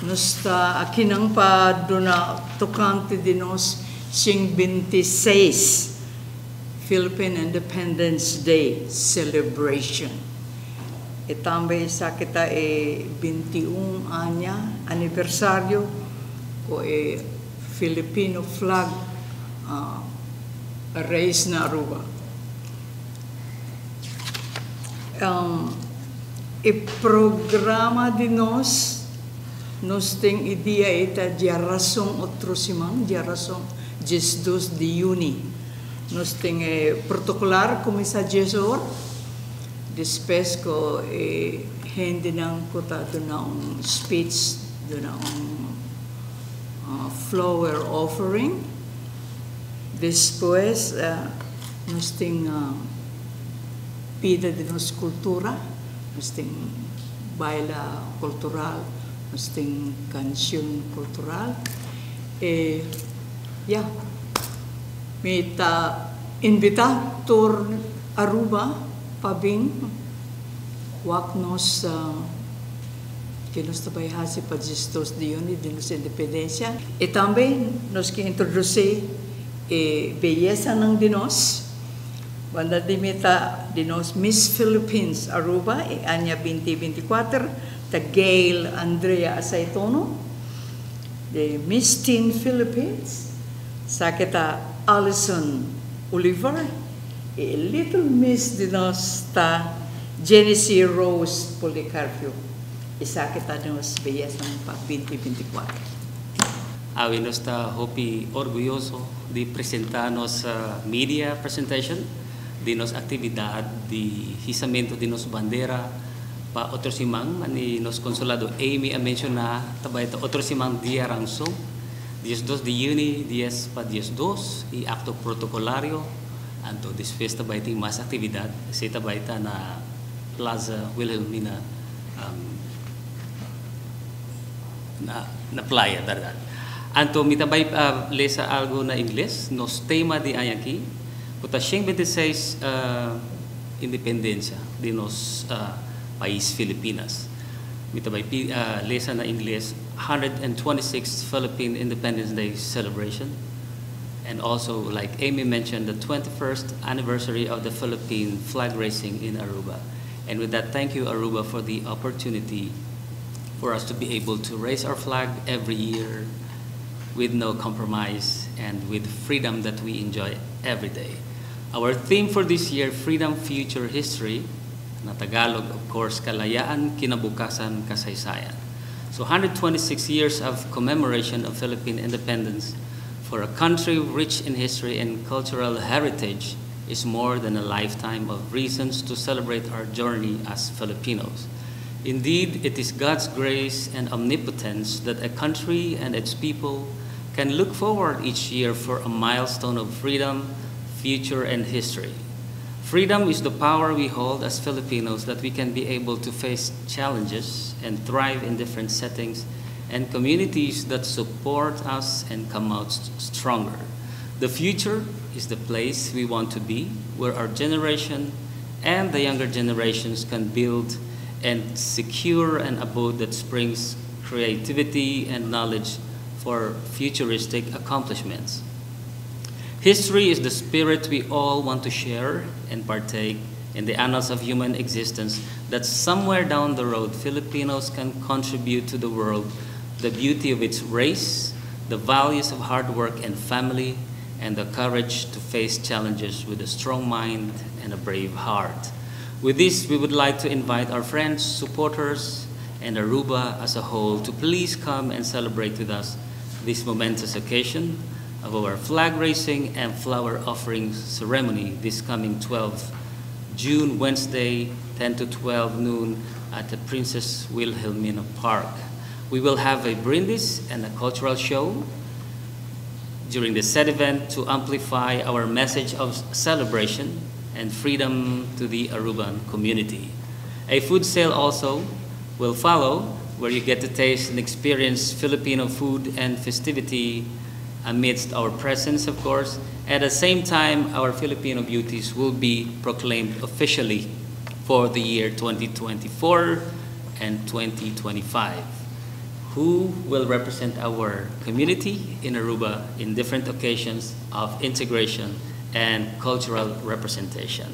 Nusta akinang pa duna tocante de nos sing 26 Philippine Independence Day celebration. Itambay sa kita 21 anya anibersaryo ko Filipino flag raise na Aruba. Programa de nos ting idea ita dia rason otro simang dia rason 12 de Juni. Nos ting protocolar como sa Jesor. Después ko hindi nang kuta do na speech do na flower offering. Después nos ting bida de nos cultura, nos ting baila cultural, nos ting canción cultural. Mita invita tur Aruba pabing wak nos que nos trabalhase para gestos de Juni de nos independencia. E também nos que introduzir beleza ng dinos. Wanda dimita dinos Miss Philippines Aruba anya 2024 ta Gail Andrea Asaitono de Miss Teen Philippines sa kita Alison Oliver Little Miss dinos ta Genesis Rose Policarpio isa kita dinos beleza ng pa 2024. Awi nos ta hopi orgulloso de presentarnos media presentation de nos actividad de hizamiento de nos bandera pa otro simang ani nos consulado Amy a menciona tabay ta otro simang dia rangsong 12 de Juni 10 pa 12 y acto protocolario anto después tabay ting mas actividad sa tabay ta na Plaza Wilhelmina na playa darat anto mitabay lesa algo na Ingles nos tema de ayaki Puta 26 independencia de nos pais Filipinas. Mitabay lesa na Ingles 126th Philippine Independence Day celebration. And also, like Amy mentioned, the 21st anniversary of the Philippine flag raising in Aruba. And with that, thank you, Aruba, for the opportunity for us to be able to raise our flag every year with no compromise and with freedom that we enjoy every day. Our theme for this year, Freedom, Future, History, na Tagalog, of course, Kalayaan, Kinabukasan, Kasaysayan. So 126 years of commemoration of Philippine independence for a country rich in history and cultural heritage is more than a lifetime of reasons to celebrate our journey as Filipinos. Indeed, it is God's grace and omnipotence that a country and its people can look forward each year for a milestone of freedom, future, and history. Freedom is the power we hold as Filipinos that we can be able to face challenges and thrive in different settings and communities that support us and come out stronger. The future is the place we want to be, where our generation and the younger generations can build and secure an abode that springs creativity and knowledge for futuristic accomplishments. History is the spirit we all want to share and partake in the annals of human existence, that somewhere down the road, Filipinos can contribute to the world the beauty of its race, the values of hard work and family, and the courage to face challenges with a strong mind and a brave heart. With this, we would like to invite our friends, supporters, and Aruba as a whole to please come and celebrate with us this momentous occasion of our flag raising and flower offering ceremony this coming 12th June, Wednesday, 10 to 12 noon at the Princess Wilhelmina Park. We will have a brindis and a cultural show during the said event to amplify our message of celebration and freedom to the Aruban community. A food sale also will follow, where you get to taste and experience Filipino food and festivity amidst our presence, of course. At the same time, our Filipino beauties will be proclaimed officially for the year 2024 and 2025. who will represent our community in Aruba in different occasions of integration and cultural representation.